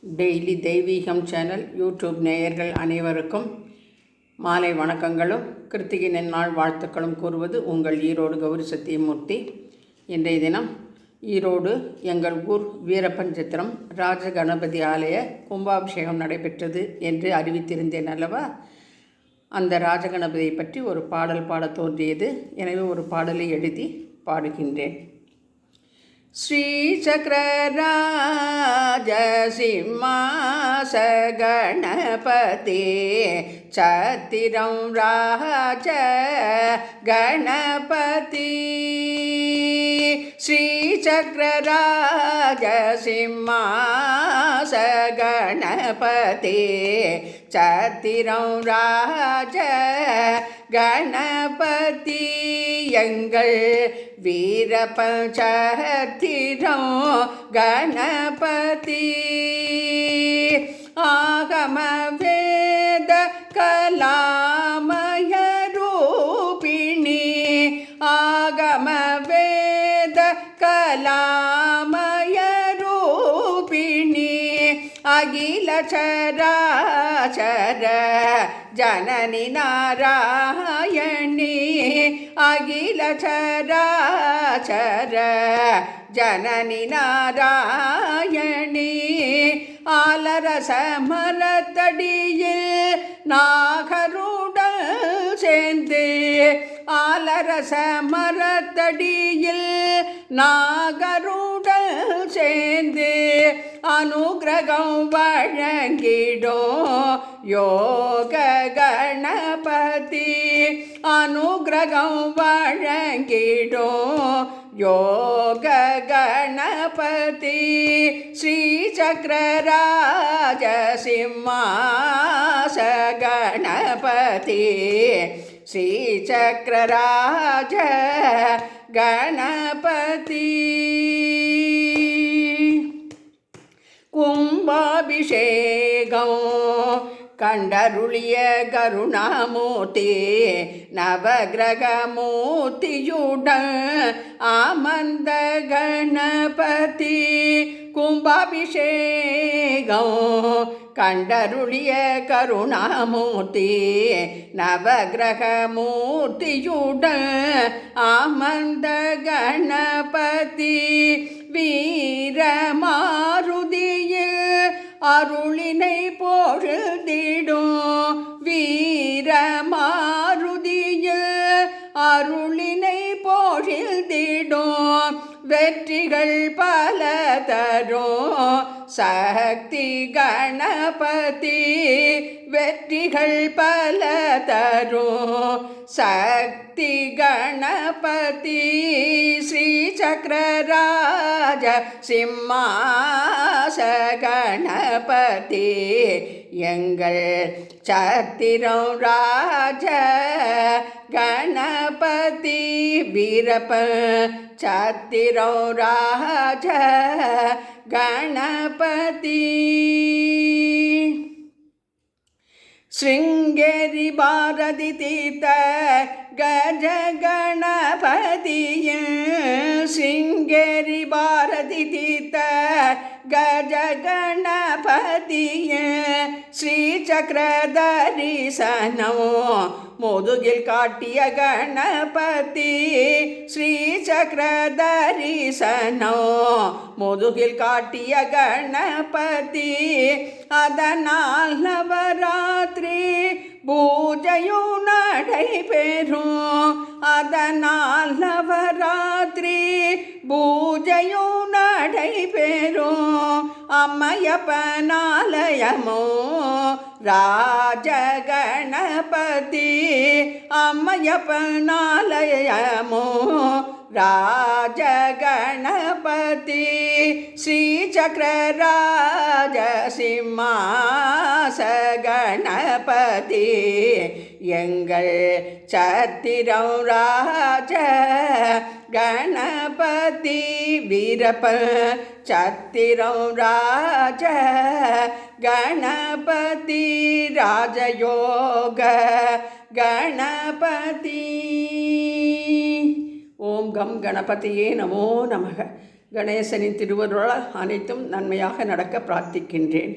Daily தெய்வீகம் channel YouTube நேயர்கள் அனைவருக்கும் மாலை வணக்கங்களும் கிருத்திகை நன்னாள் வாழ்த்துக்களும் கூறுவது உங்கள் ஈரோடு கௌரி சத்தியமூர்த்தி. இன்றைய தினம் ஈரோடு எங்கள் ஊர் வீரப்பஞ்சித்திரம் ராஜகணபதி ஆலய கும்பாபிஷேகம் நடைபெற்றது என்று அறிவித்திருந்தேன் அல்லவா. அந்த ராஜகணபதியை பற்றி ஒரு பாடல் பாட தோன்றியது. எனவே ஒரு பாடலை எழுதி பாடுகின்றேன். श्रीचक्रराज सिंहास गणपति छत्तिरं राज गणपति श्रीचक्रराज सिंहास गणपति छत्तिरं राज गणपति எங்கள் வீரபஞ்சத்திரம் கணபதி ஆகம வேத கலாமய ரூபிணி ஆகம வேத கலாமய ரூபிணி அகில சராச்சர ஜனனி நாராயணி அகில சராச்சர ஜனனி நாராயணி ஆலரச மரத்தடியில் நாகருடன் சேர்ந்து ஆலரச மரத்தடியில் நாகருடன் சேர்ந்து அனுகிரகம் வழங்கிடும் யோக கணபதி அனுகிரகம் வழங்கிடும் யோக கணபதி ஸ்ரீசக்கரராஜ சிம்மாச கணபதி ஸ்ரீசக்கரராஜ கணபதி கும்பாபிஷேகம் கண்டருளிய கருணாமூர்த்தி நவகிரகமூர்த்தியுடன் அமர்ந்த கணபதி கும்பாபிஷேகம் கண்டருளிய கருணாமூர்த்தி நவகிரகமூர்த்தியுடன் அமர்ந்த கணபதி வீரமாருதியில் அருளினை பொழுதிடும் வீரமாருதியில் அருளினை பொழுதிடும் வெற்றிகள் பல தரும் சக்தி கணபதி வெற்றிகள் பல தரும் சக்தி கணபதி ஸ்ரீசக்கரராஜ சிம்மாச கணபதி எங்கள் சத்திரம் ராஜ கணபதி வீரப்ப சத்திரம் ராஜ கணபதி ஸ்ருங்கேரி பாரதி தீர்த்த கஜ கணபதியின் ஸ்ருங்கேரி பாரதி தீர்த்த கஜ கணபதியின் ஸ்ரீசக்கர தரிசனம் முதுகில் காட்டிய கணபதி ஸ்ரீசக்கர தரிசனம் முதுகில் காட்டிய கணபதி அதனால் நவராத்திரி பூஜையும் நடைபெறும் அதனால் நவராத்திரி பூஜையும் நடைபெறும் அம்மையப்பனாலயமோ ராஜகணபதி அம்மையப்பனாலயமோ ராஜகணபதி ஸ்ரீசக்கரராஜ சிம்மாச கணபதி எங்கள் சத்திரம் ராஜ கணபதி வீரப்ப சத்திரம் ராஜ கணபதி ராஜயோக கணபதி ஓம் கம் கணபதியே நமோ நமக. கணேசனின் திருவருளால் அனைத்தும் நன்மையாக நடக்க பிரார்த்திக்கின்றேன்.